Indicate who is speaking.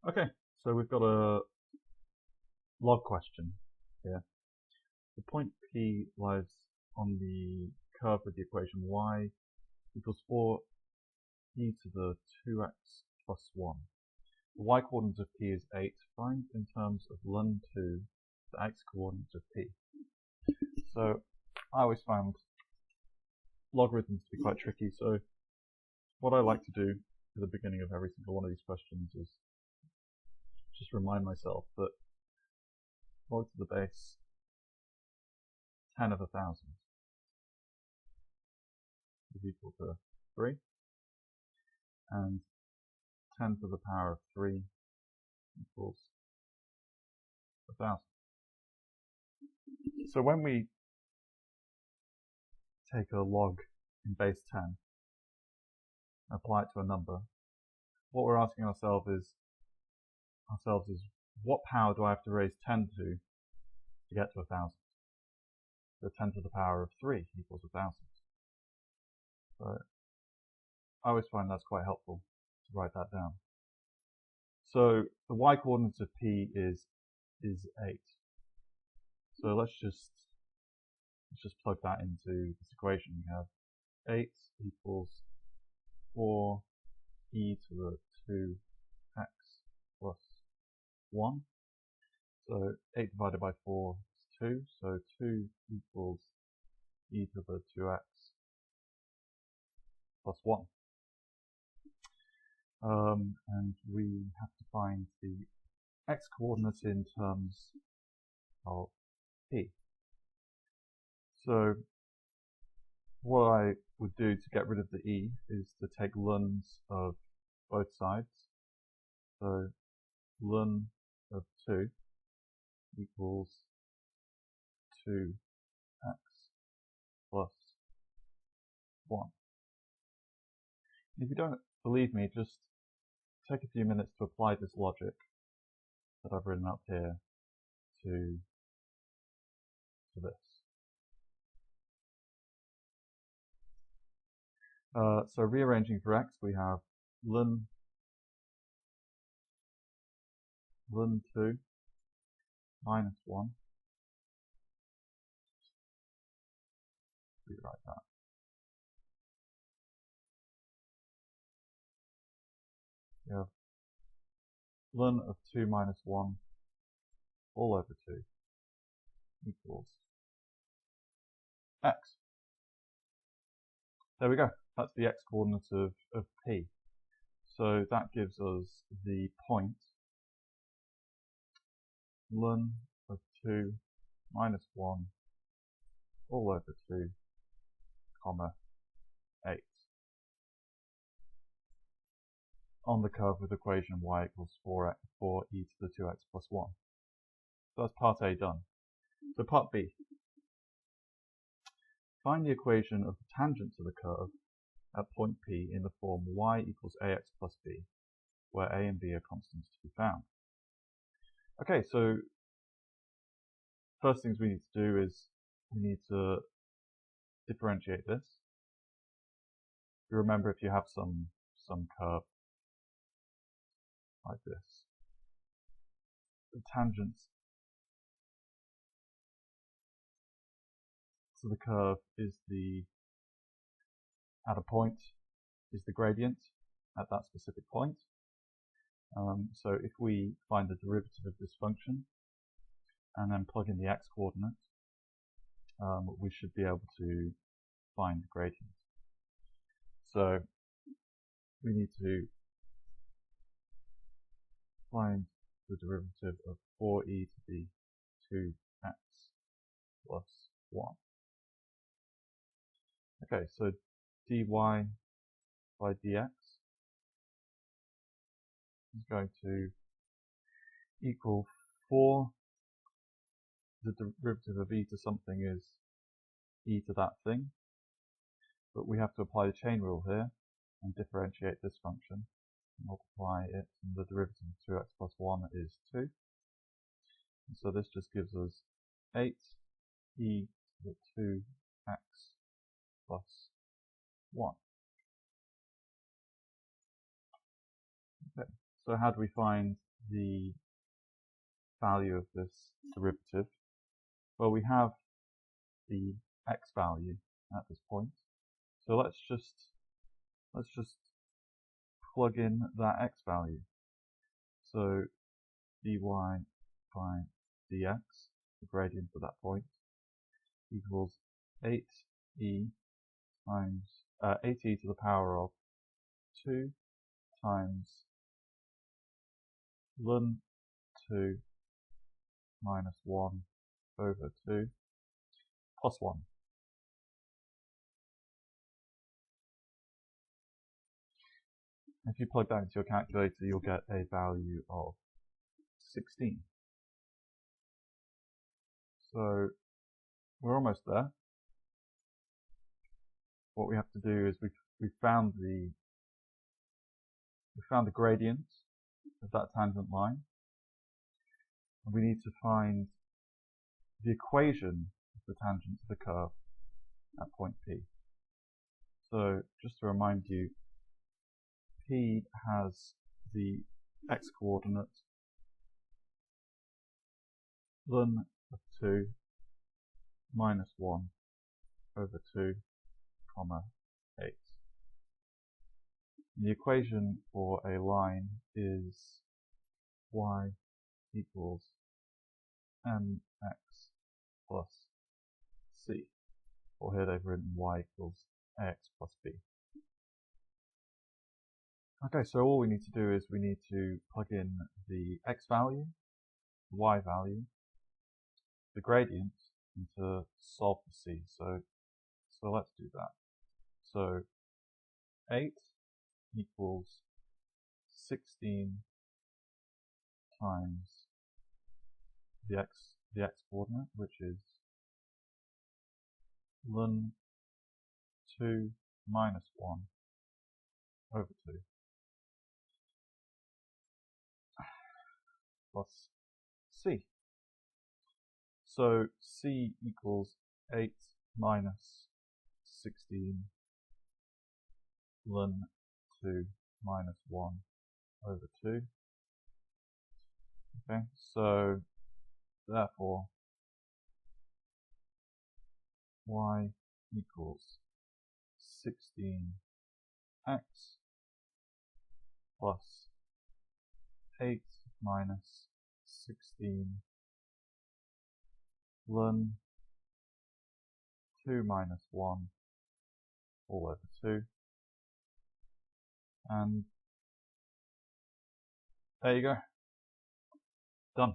Speaker 1: Okay, so we've got a log question here. The point P lies on the curve with the equation y equals 4e to the 2x plus 1. The y coordinate of P is 8. Find in terms of ln 2 the x coordinate of P. So I always found logarithms to be quite tricky, so what I like to do at the beginning of every single one of these questions is just remind myself that log to the base 10 of 1,000 is equal to 3, and 10 to the power of 3 equals 1,000. So when we take a log in base 10 and apply it to a number, what we're asking ourselves is what power do I have to raise 10 to get to 1,000? So 10 to the power of 3 equals 1,000. So I always find that's quite helpful to write that down. So the y coordinate of P is 8. So let's just plug that into this equation. We have 8 equals 4e to the 2x plus 1. So 8 divided by 4 is 2. So 2 equals e to the 2x plus 1. And we have to find the x coordinate in terms of P. So what I would do to get rid of the e is to take lns of both sides. So ln of 2 equals 2x plus 1. If you don't believe me, just take a few minutes to apply this logic that I've written up here to this. So rearranging for x, we have ln 2 minus 1. Rewrite that. We have ln of 2 minus 1 all over 2 equals x. There we go. That's the x coordinate of P. So that gives us the point ln of 2 minus 1 all over 2, comma 8 on the curve with equation y equals 4e to the 2x plus 1. So that's part A done. So part B. Find the equation of the tangent to the curve at point P in the form y equals ax plus b, where a and b are constants to be found. Okay, so first things we need to do is we need to differentiate this. You remember, if you have some curve like this, the tangents to the curve is at a point is the gradient at that specific point. So if we find the derivative of this function and then plug in the x coordinate, we should be able to find the gradient. So we need to find the derivative of 4e to the 2x plus 1. Okay, so dy by dx is going to equal 4. The derivative of e to something is e to that thing, but we have to apply the chain rule here and differentiate this function, multiply it, and the derivative of 2x plus 1 is 2. And so this just gives us 8e to the 2x plus 1. Okay, so how do we find the value of this derivative? Well, we have the x value at this point, so let's just plug in that x value. So dy by dx, the gradient at that point, equals 8e times 8e to the power of 2 times ln 2 minus 1 over 2 plus 1. If you plug that into your calculator, you'll get a value of 16. So we're almost there. What we have to do is we found the gradient of that tangent line, and we need to find the equation of the tangent to the curve at point P. So just to remind you, P has the x-coordinate ln of 2 minus 1 over 2 comma 8. The equation for a line is y equals mx plus c, or here they've written y equals ax plus b. Okay, so all we need to do is we need to plug in the x value, the y value, the gradient, and to solve for c. So let's do that. So 8 equals 16 times the x coordinate, which is ln 2 minus 1 over 2 plus c. So c equals 8 minus 16 ln 2 minus 1 over 2. Okay, so therefore y equals 16x plus 8 minus 16 ln 2 minus 1 all over 2. And there you go. Done.